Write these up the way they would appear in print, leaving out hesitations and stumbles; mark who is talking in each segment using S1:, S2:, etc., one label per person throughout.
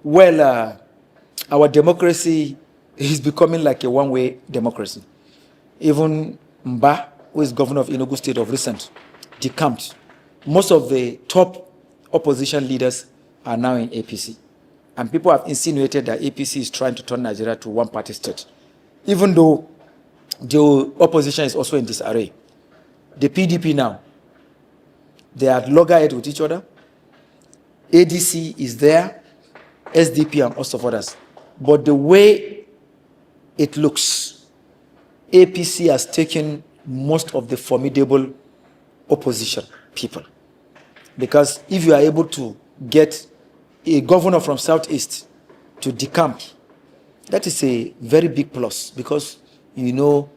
S1: Well, our democracy is becoming like a one-way democracy. Even Mba, who is governor of Enugu State of recent, decamped. Most of the top opposition leaders are now in APC. And people have insinuated that APC is trying to turn Nigeria to one-party state, even though the opposition is also in disarray. The PDP now, they are loggerheads with each other. ADC is there, SDP and host of others. But the way it looks, APC has taken most of the formidable opposition people. Because if you are able to get a governor from Southeast to decamp, that is a very big plus, because you know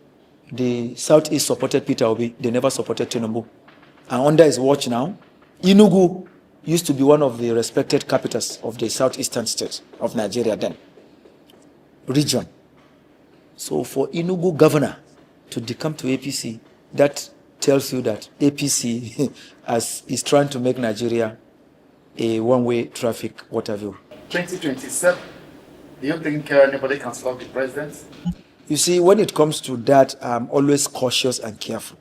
S1: the Southeast supported Peter Obi, they never supported Tinubu. And under his watch now, Enugu used to be one of the respected capitals of the southeastern states of Nigeria then, region. So for Enugu governor to decamp to APC, that tells you that APC is trying to make Nigeria a one-way traffic, what have you.
S2: 2027, do you think anybody can stop the president?
S1: You see, when it comes to that, I'm always cautious and careful.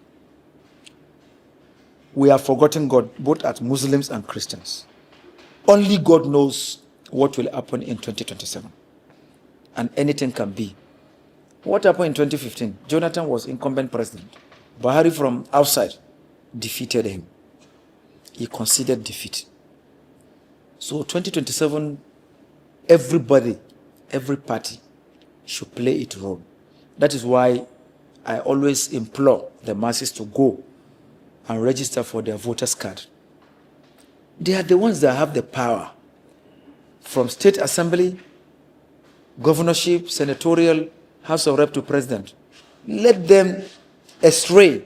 S1: We have forgotten God, both as Muslims and Christians. Only God knows what will happen in 2027. And anything can be. What happened in 2015? Jonathan was incumbent president. Buhari from outside defeated him. He conceded defeat. So 2027, everybody, every party should play its role. That is why I always implore the masses to go and register for their voters card. They are the ones that have the power, from state assembly, governorship, senatorial, House of Rep to president. Let them astray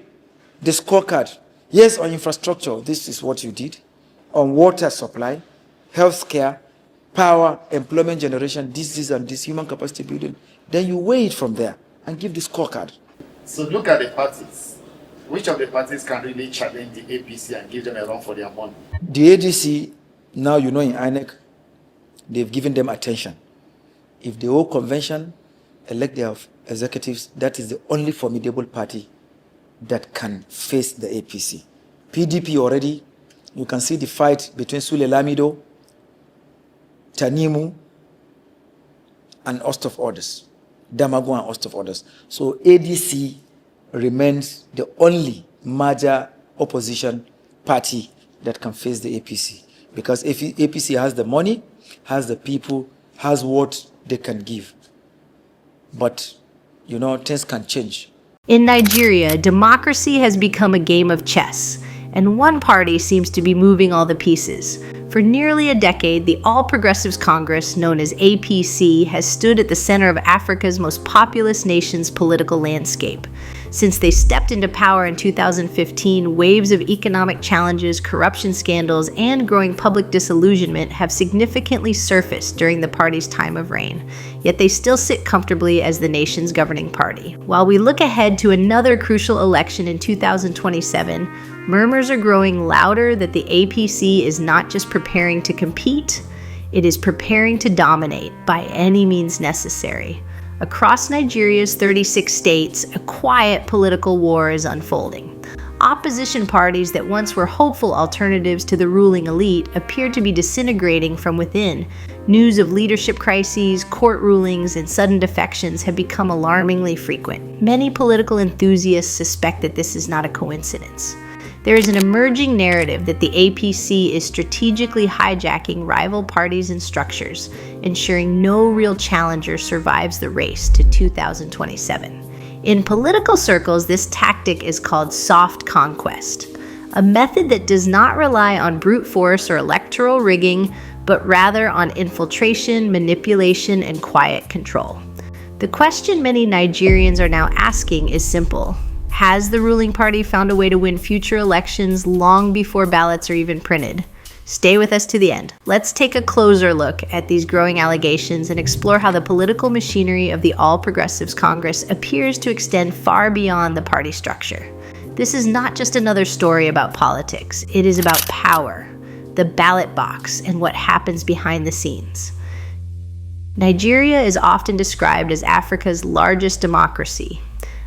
S1: the scorecard. Yes, on infrastructure, this is what you did. On water supply, health care, power, employment generation, this, and this, human capacity building. Then you weigh it from there and give the scorecard.
S2: So look at the parties. Which of the parties can really challenge the APC and give them a run for their money?
S1: The ADC, now you know in INEC, they've given them attention. If the whole convention elect their executives, that is the only formidable party that can face the APC. PDP already, you can see the fight between Sule Lamido, Tanimu, and host of others. Damago and host of others. So ADC remains the only major opposition party that can face the APC. Because if APC has the money, has the people, has what they can give. But, you know, things can change.
S3: In Nigeria, democracy has become a game of chess, and one party seems to be moving all the pieces. For nearly a decade, the All Progressives Congress, known as APC, has stood at the center of Africa's most populous nation's political landscape. Since they stepped into power in 2015, waves of economic challenges, corruption scandals, and growing public disillusionment have significantly surfaced during the party's time of reign. Yet they still sit comfortably as the nation's governing party. While we look ahead to another crucial election in 2027, murmurs are growing louder that the APC is not just preparing to compete, it is preparing to dominate by any means necessary. Across Nigeria's 36 states, a quiet political war is unfolding. Opposition parties that once were hopeful alternatives to the ruling elite appear to be disintegrating from within. News of leadership crises, court rulings, and sudden defections have become alarmingly frequent. Many political enthusiasts suspect that this is not a coincidence. There is an emerging narrative that the APC is strategically hijacking rival parties and structures, ensuring no real challenger survives the race to 2027. In political circles, this tactic is called soft conquest, a method that does not rely on brute force or electoral rigging, but rather on infiltration, manipulation, and quiet control. The question many Nigerians are now asking is simple. Has the ruling party found a way to win future elections long before ballots are even printed? Stay with us to the end. Let's take a closer look at these growing allegations and explore how the political machinery of the All Progressives Congress appears to extend far beyond the party structure. This is not just another story about politics. It is about power, the ballot box, and what happens behind the scenes. Nigeria is often described as Africa's largest democracy,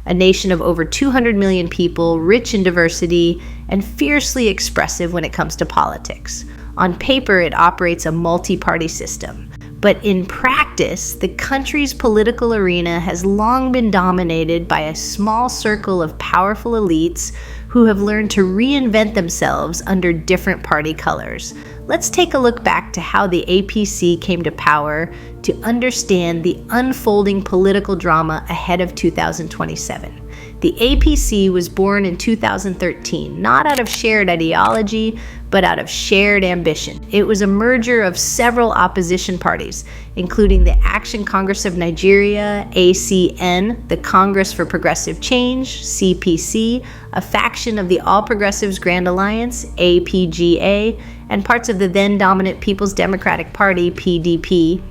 S3: a nation of over 200 million people, rich in diversity, and fiercely expressive when it comes to politics. On paper, it operates a multi-party system, but in practice, the country's political arena has long been dominated by a small circle of powerful elites who have learned to reinvent themselves under different party colors. Let's take a look back to how the APC came to power to understand the unfolding political drama ahead of 2027. The APC was born in 2013, not out of shared ideology, but out of shared ambition. It was a merger of several opposition parties, including the Action Congress of Nigeria, ACN, the Congress for Progressive Change, CPC, a faction of the All Progressives Grand Alliance, APGA, and parts of the then-dominant People's Democratic Party, PDP.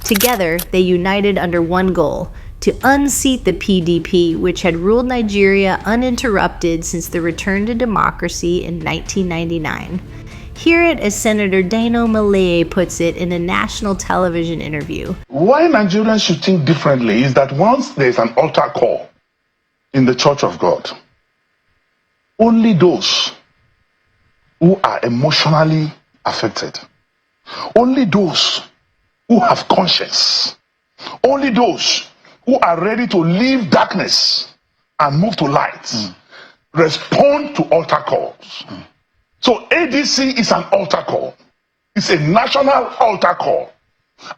S3: Together, they united under one goal: to unseat the PDP, which had ruled Nigeria uninterrupted since the return to democracy in 1999. Hear it as Senator Dino Maleye puts it in a national television interview.
S4: Why Nigerians should think differently is that once there is an altar call in the Church of God, only those who are emotionally affected, only those who have conscience, only those who are ready to leave darkness and move to light, respond to altar calls. So ADC is an altar call. It's a national altar call.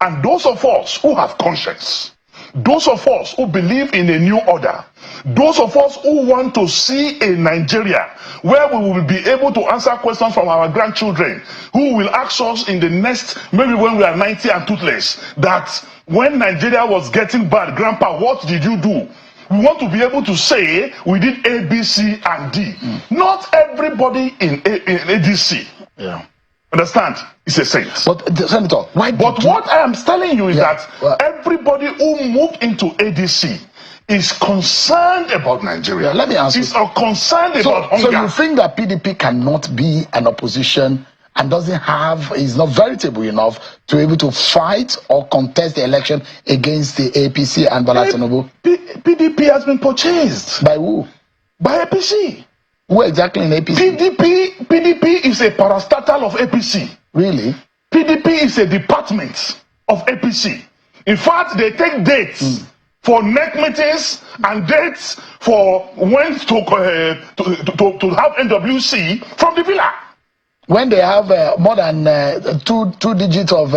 S4: And those of us who have conscience, those of us who believe in a new order, those of us who want to see a Nigeria where we will be able to answer questions from our grandchildren, who will ask us in the next, maybe when we are 90 and toothless, that when Nigeria was getting bad, Grandpa, what did you do? We want to be able to say we did A, B, C, and D. Not everybody in ADC.
S5: Yeah.
S4: Understand? It's a saint.
S5: But Senator, why?
S4: But what I am telling you is that everybody who moved into ADC is concerned about Nigeria.
S5: Yeah, let me ask you.
S4: Is concerned about hunger.
S5: So you think that PDP cannot be an opposition and is not veritable enough to be able to fight or contest the election against the APC and Bola Tinubu?
S4: PDP has been purchased.
S5: By who?
S4: By APC.
S5: Who exactly in APC?
S4: PDP is a parastatal of APC.
S5: Really?
S4: PDP is a department of APC. In fact, they take dates for neck meetings and dates for when to have NWC from the villa.
S5: When they have more than two digits of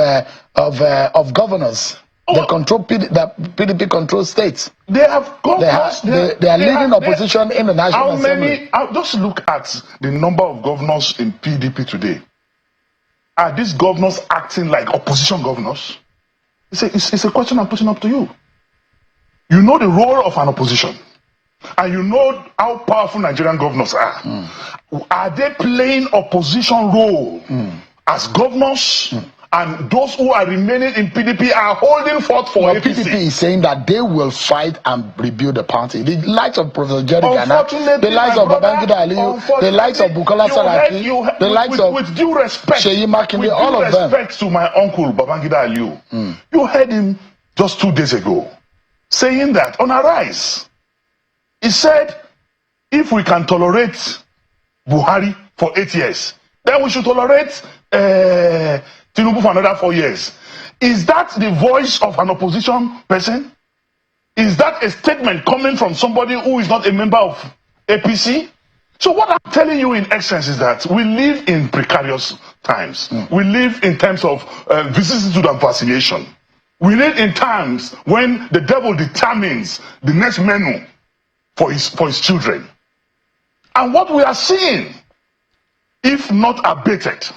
S5: governors, they control the PDP controls states.
S4: They have governors.
S5: They are leading opposition in the National Assembly.
S4: Just look at the number of governors in PDP today. Are these governors acting like opposition governors? It's a question I'm putting up to you. You know the role of an opposition, and you know how powerful Nigerian governors are. Are they playing opposition role as governors? And those who are remaining in PDP are holding forth for APC.
S5: PDP is saying that they will fight and rebuild the party. The likes of Professor Jerry Ghana, the likes of Babangida Aliyu, the likes of Bukola Saraki, the likes of
S4: with due respect,
S5: Seyi Makinde, all of them.
S4: With due respect to my uncle Babangida Aliyu, you heard him just 2 days ago saying that on Arise, he said, if we can tolerate Buhari for 8 years, then we should tolerate Tinubu for another 4 years. Is that the voice of an opposition person? Is that a statement coming from somebody who is not a member of APC? So what I'm telling you in essence is that we live in precarious times. We live in times of vicissitude and vacillation. We live in times when the devil determines the next menu for his children. And what we are seeing, if not abated,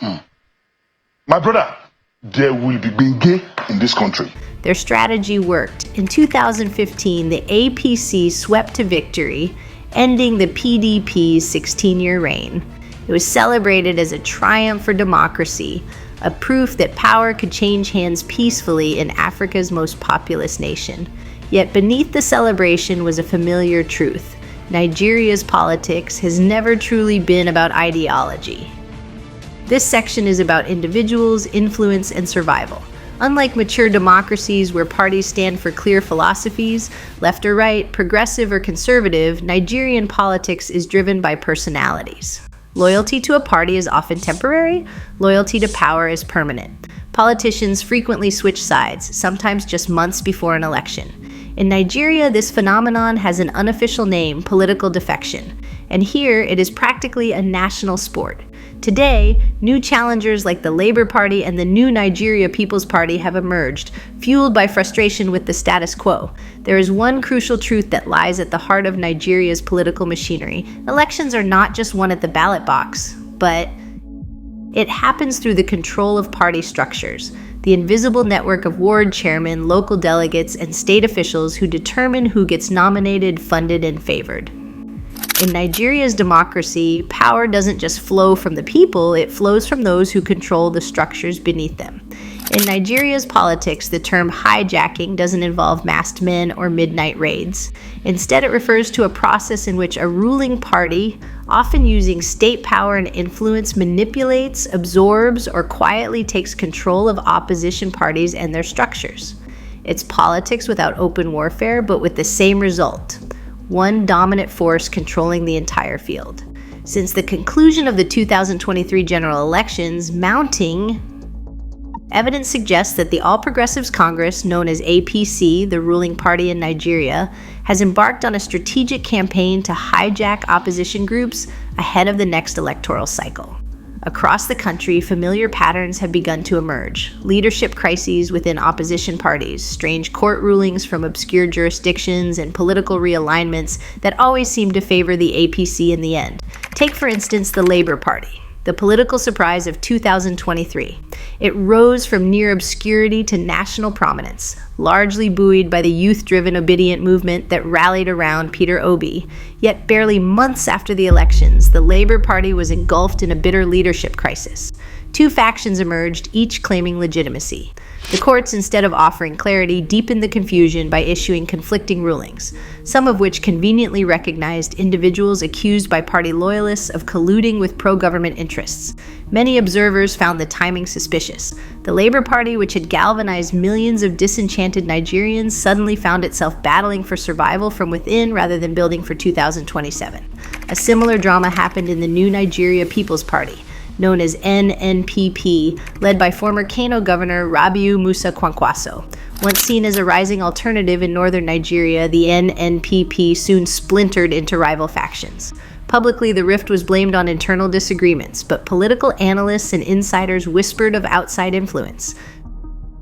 S4: my brother, there will be Bengay in this country.
S3: Their strategy worked. In 2015, the APC swept to victory, ending the PDP's 16-year reign. It was celebrated as a triumph for democracy, a proof that power could change hands peacefully in Africa's most populous nation. Yet beneath the celebration was a familiar truth. Nigeria's politics has never truly been about ideology. This section is about individuals, influence, and survival. Unlike mature democracies where parties stand for clear philosophies, left or right, progressive or conservative, Nigerian politics is driven by personalities. Loyalty to a party is often temporary, loyalty to power is permanent. Politicians frequently switch sides, sometimes just months before an election. In Nigeria, this phenomenon has an unofficial name, political defection, and here it is practically a national sport. Today, new challengers like the Labour Party and the New Nigeria People's Party have emerged, fueled by frustration with the status quo. There is one crucial truth that lies at the heart of Nigeria's political machinery. Elections are not just won at the ballot box, but it happens through the control of party structures, the invisible network of ward chairmen, local delegates, and state officials who determine who gets nominated, funded, and favored. In Nigeria's democracy, power doesn't just flow from the people, it flows from those who control the structures beneath them. In Nigeria's politics, the term hijacking doesn't involve masked men or midnight raids. Instead, it refers to a process in which a ruling party, often using state power and influence, manipulates, absorbs, or quietly takes control of opposition parties and their structures. It's politics without open warfare, but with the same result: one dominant force controlling the entire field. Since the conclusion of the 2023 general elections, mounting evidence suggests that the All Progressives Congress, known as APC, the ruling party in Nigeria, has embarked on a strategic campaign to hijack opposition groups ahead of the next electoral cycle. Across the country, familiar patterns have begun to emerge. Leadership crises within opposition parties, strange court rulings from obscure jurisdictions, and political realignments that always seem to favor the APC in the end. Take, for instance, the Labour Party, the political surprise of 2023. It rose from near obscurity to national prominence, largely buoyed by the youth-driven obedient movement that rallied around Peter Obi. Yet barely months after the elections, the Labour Party was engulfed in a bitter leadership crisis. Two factions emerged, each claiming legitimacy. The courts, instead of offering clarity, deepened the confusion by issuing conflicting rulings, some of which conveniently recognized individuals accused by party loyalists of colluding with pro-government interests. Many observers found the timing suspicious. The Labour Party, which had galvanized millions of disenchanted Nigerians, suddenly found itself battling for survival from within rather than building for 2027. A similar drama happened in the New Nigeria People's Party, known as NNPP, led by former Kano governor Rabiu Musa Kwankwaso. Once seen as a rising alternative in northern Nigeria, the NNPP soon splintered into rival factions. Publicly, the rift was blamed on internal disagreements, but political analysts and insiders whispered of outside influence.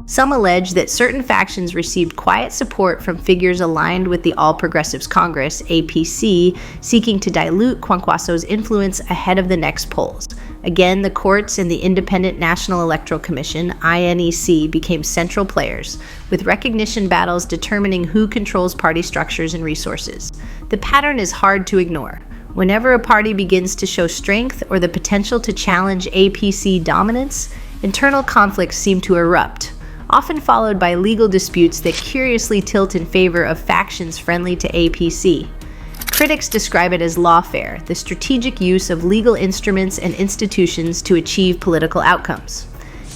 S3: Some allege that certain factions received quiet support from figures aligned with the All Progressives Congress, APC, seeking to dilute Kwankwaso's influence ahead of the next polls. Again, the courts and the Independent National Electoral Commission, INEC, became central players, with recognition battles determining who controls party structures and resources. The pattern is hard to ignore. Whenever a party begins to show strength or the potential to challenge APC dominance, internal conflicts seem to erupt, often followed by legal disputes that curiously tilt in favor of factions friendly to APC. Critics describe it as lawfare, the strategic use of legal instruments and institutions to achieve political outcomes.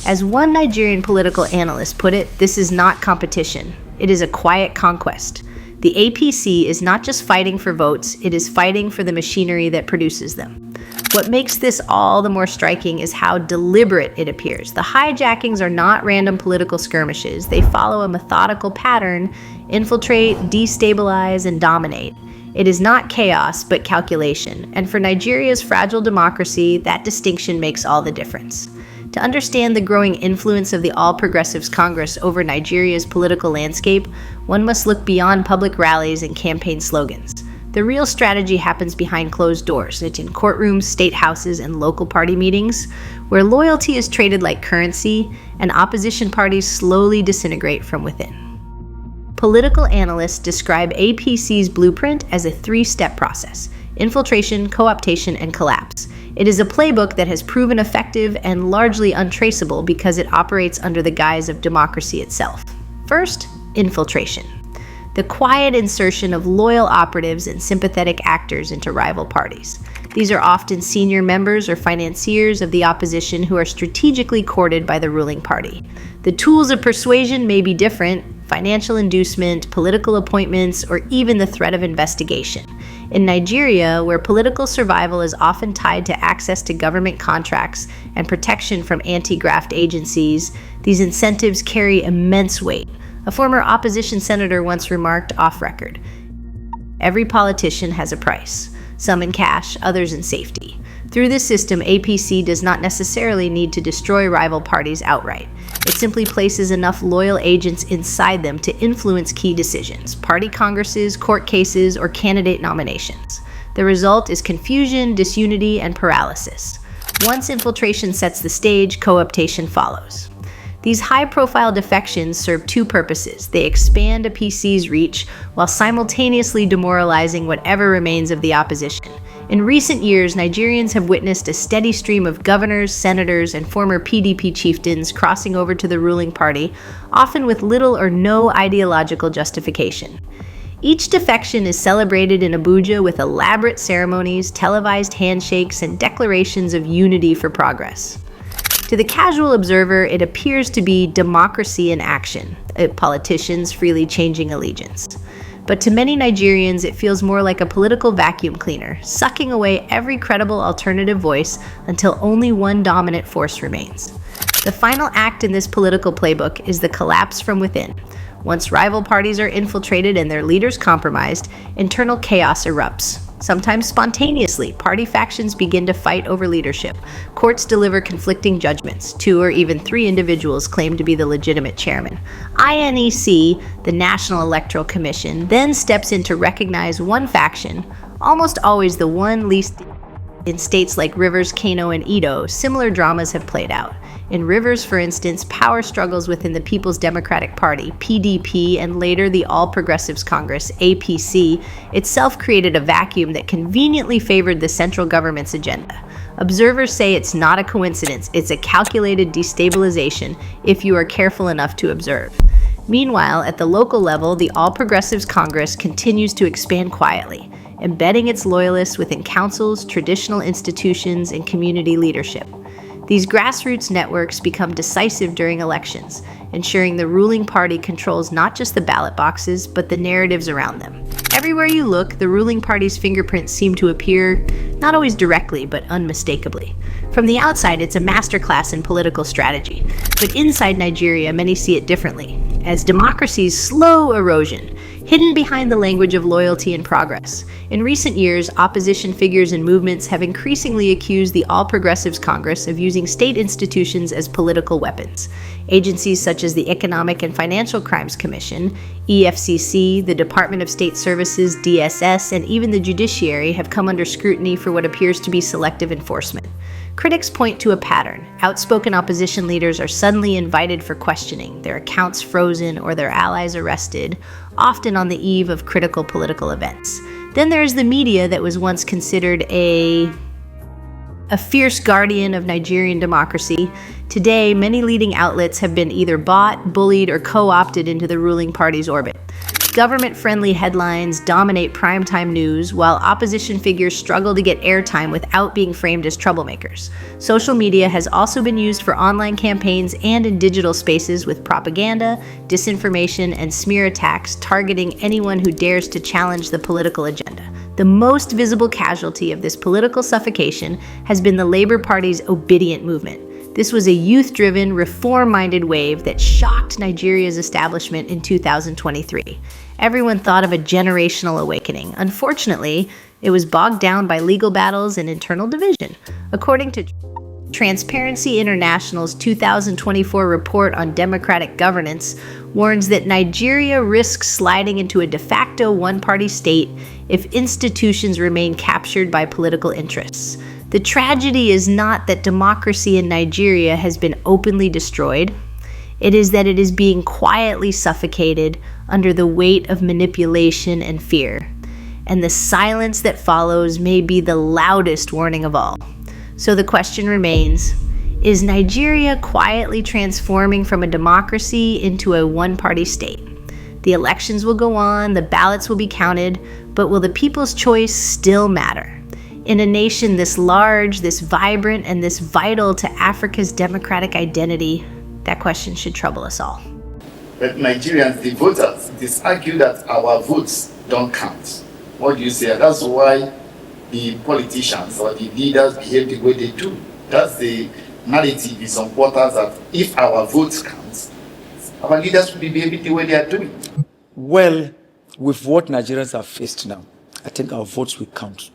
S3: As one Nigerian political analyst put it, this is not competition. It is a quiet conquest. The APC is not just fighting for votes, it is fighting for the machinery that produces them. What makes this all the more striking is how deliberate it appears. The hijackings are not random political skirmishes. They follow a methodical pattern: infiltrate, destabilize, and dominate. It is not chaos, but calculation. And for Nigeria's fragile democracy, that distinction makes all the difference. To understand the growing influence of the All Progressives Congress over Nigeria's political landscape, one must look beyond public rallies and campaign slogans. The real strategy happens behind closed doors. It's in courtrooms, state houses, and local party meetings, where loyalty is traded like currency and opposition parties slowly disintegrate from within. Political analysts describe APC's blueprint as a three-step process: infiltration, co-optation, and collapse. It is a playbook that has proven effective and largely untraceable because it operates under the guise of democracy itself. First, infiltration. the quiet insertion of loyal operatives and sympathetic actors into rival parties. These are often senior members or financiers of the opposition who are strategically courted by the ruling party. The tools of persuasion may be different: financial inducement, political appointments, or even the threat of investigation. In Nigeria, where political survival is often tied to access to government contracts and protection from anti-graft agencies, these incentives carry immense weight. A former opposition senator once remarked off record, "Every politician has a price, some in cash, others in safety." Through this system, APC does not necessarily need to destroy rival parties outright. It simply places enough loyal agents inside them to influence key decisions, party congresses, court cases, or candidate nominations. The result is confusion, disunity, and paralysis. Once infiltration sets the stage, cooptation follows. These high-profile defections serve two purposes. They expand a PC's reach while simultaneously demoralizing whatever remains of the opposition. In recent years, Nigerians have witnessed a steady stream of governors, senators, and former PDP chieftains crossing over to the ruling party, often with little or no ideological justification. Each defection is celebrated in Abuja with elaborate ceremonies, televised handshakes, and declarations of unity for progress. To the casual observer, it appears to be democracy in action, politicians freely changing allegiance. But to many Nigerians, it feels more like a political vacuum cleaner, sucking away every credible alternative voice until only one dominant force remains. The final act in this political playbook is the collapse from within. Once rival parties are infiltrated and their leaders compromised, internal chaos erupts. Sometimes spontaneously, party factions begin to fight over leadership. Courts deliver conflicting judgments. 2 or even 3 individuals claim to be the legitimate chairman. INEC, the National Electoral Commission, then steps in to recognize one faction, almost always the one least. In states like Rivers, Kano, and Edo, similar dramas have played out. In Rivers, for instance, power struggles within the People's Democratic Party, PDP, and later the All Progressives Congress, APC, itself created a vacuum that conveniently favored the central government's agenda. Observers say it's not a coincidence, it's a calculated destabilization if you are careful enough to observe. Meanwhile, at the local level, the All Progressives Congress continues to expand quietly, embedding its loyalists within councils, traditional institutions, and community leadership. These grassroots networks become decisive during elections, ensuring the ruling party controls not just the ballot boxes, but the narratives around them. Everywhere you look, the ruling party's fingerprints seem to appear, not always directly, but unmistakably. From the outside, it's a masterclass in political strategy, but inside Nigeria, many see it differently, as democracy's slow erosion, hidden behind the language of loyalty and progress. In recent years, opposition figures and movements have increasingly accused the All Progressives Congress of using state institutions as political weapons. Agencies such as the Economic and Financial Crimes Commission, EFCC, the Department of State Services, DSS, and even the judiciary have come under scrutiny for what appears to be selective enforcement. Critics point to a pattern. Outspoken opposition leaders are suddenly invited for questioning, their accounts frozen, or their allies arrested, often on the eve of critical political events. Then there is the media that was once considered a fierce guardian of Nigerian democracy. Today, many leading outlets have been either bought, bullied, or co-opted into the ruling party's orbit. Government-friendly headlines dominate primetime news, while opposition figures struggle to get airtime without being framed as troublemakers. Social media has also been used for online campaigns and in digital spaces with propaganda, disinformation, and smear attacks targeting anyone who dares to challenge the political agenda. The most visible casualty of this political suffocation has been the Labour Party's Obedient movement. This was a youth-driven, reform-minded wave that shocked Nigeria's establishment in 2023. Everyone thought of a generational awakening. Unfortunately, it was bogged down by legal battles and internal division. According to Transparency International's 2024 report on democratic governance, warns that Nigeria risks sliding into a de facto one-party state if institutions remain captured by political interests. The tragedy is not that democracy in Nigeria has been openly destroyed. It is that it is being quietly suffocated under the weight of manipulation and fear. And the silence that follows may be the loudest warning of all. So the question remains, is Nigeria quietly transforming from a democracy into a one-party state? The elections will go on, the ballots will be counted, but will the people's choice still matter? In a nation this large, this vibrant, and this vital to Africa's democratic identity, that question should trouble us all.
S2: But Nigerians, the voters, argue that our votes don't count. What do you say? That's why the politicians or the leaders behave the way they do. That's the narrative in some quarters, that if our votes count, our leaders will be behaving the way they are doing.
S1: Well, with what Nigerians have faced now, I think our votes will count.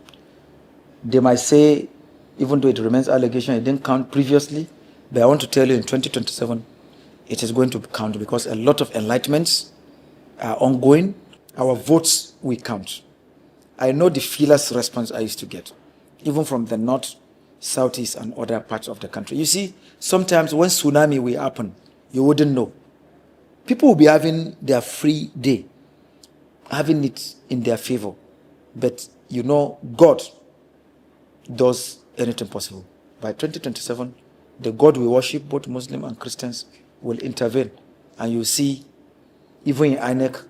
S1: They might say, even though it remains allegation, it didn't count previously, but I want to tell you in 2027, it is going to count because a lot of enlightenments are ongoing. Our votes will count. I know the fearless response I used to get, even from the north, southeast, and other parts of the country. You see, sometimes when tsunami will happen, you wouldn't know. People will be having their free day, having it in their favor. But you know, God does anything possible. By 2027, the God we worship, both Muslim and Christians, will intervene. And you see, even in INEC,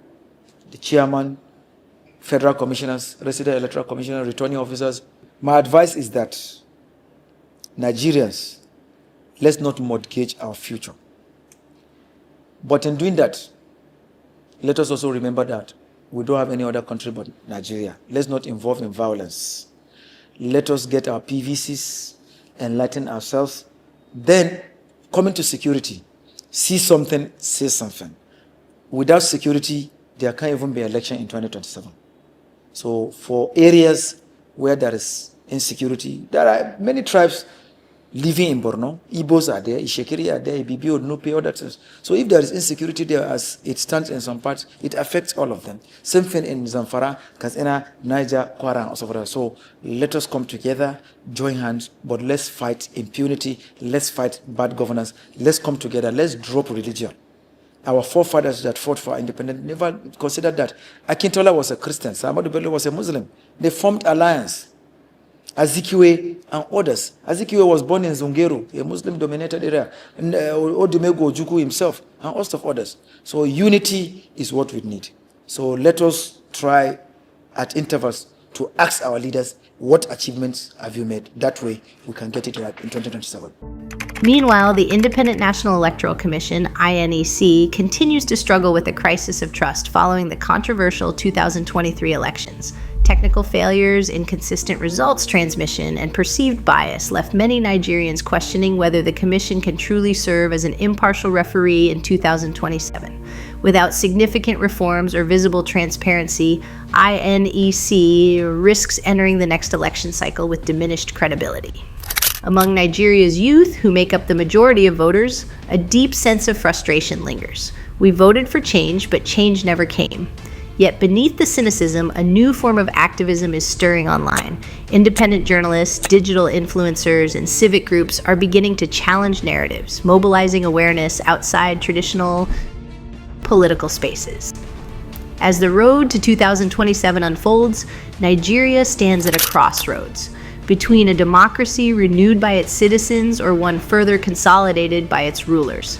S1: the chairman, federal commissioners, resident electoral commissioners, returning officers. My advice is that Nigerians, let's not mortgage our future. But in doing that, let us also remember that we don't have any other country but Nigeria. Let's not involve in violence. Let us get our PVCs, enlighten ourselves. Then, coming to security, see something, say something. Without security, there can't even be election in 2027. So for areas where there is insecurity, there are many tribes living in Borno. Igbos are there, Ishekiri are there, Ibibio, Nupe, other things. So if there is insecurity there as it stands in some parts, it affects all of them. Same thing in Zamfara, Katsina, Niger, Kwara, and so forth. So let us come together, join hands, but let's fight impunity, let's fight bad governance, let's come together, let's drop religion. Our forefathers that fought for our independence never considered that. Akintola was a Christian, Ahmadu Bello was a Muslim. They formed alliance. Azikiwe and others. Azikiwe was born in Zungeru, a Muslim-dominated area, and Odumego Ojukwu himself, and a host of others. So unity is what we need. So let us try at intervals to ask our leaders, what achievements have you made? That way, we can get it right in 2027.
S3: Meanwhile, the Independent National Electoral Commission, INEC, continues to struggle with a crisis of trust following the controversial 2023 elections. Technical failures, inconsistent results transmission, and perceived bias left many Nigerians questioning whether the commission can truly serve as an impartial referee in 2027. Without significant reforms or visible transparency, INEC risks entering the next election cycle with diminished credibility. Among Nigeria's youth, who make up the majority of voters, a deep sense of frustration lingers. We voted for change, but change never came. Yet beneath the cynicism, a new form of activism is stirring online. Independent journalists, digital influencers, and civic groups are beginning to challenge narratives, mobilizing awareness outside traditional political spaces. As the road to 2027 unfolds, Nigeria stands at a crossroads, between a democracy renewed by its citizens or one further consolidated by its rulers.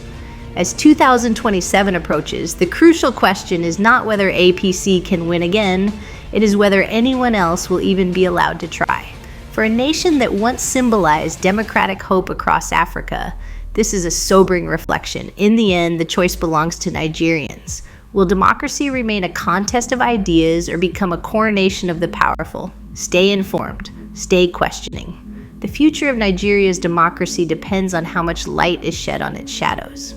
S3: As 2027 approaches, the crucial question is not whether APC can win again, it is whether anyone else will even be allowed to try. For a nation that once symbolized democratic hope across Africa, this is a sobering reflection. In the end, the choice belongs to Nigerians. Will democracy remain a contest of ideas or become a coronation of the powerful? Stay informed. Stay questioning. The future of Nigeria's democracy depends on how much light is shed on its shadows.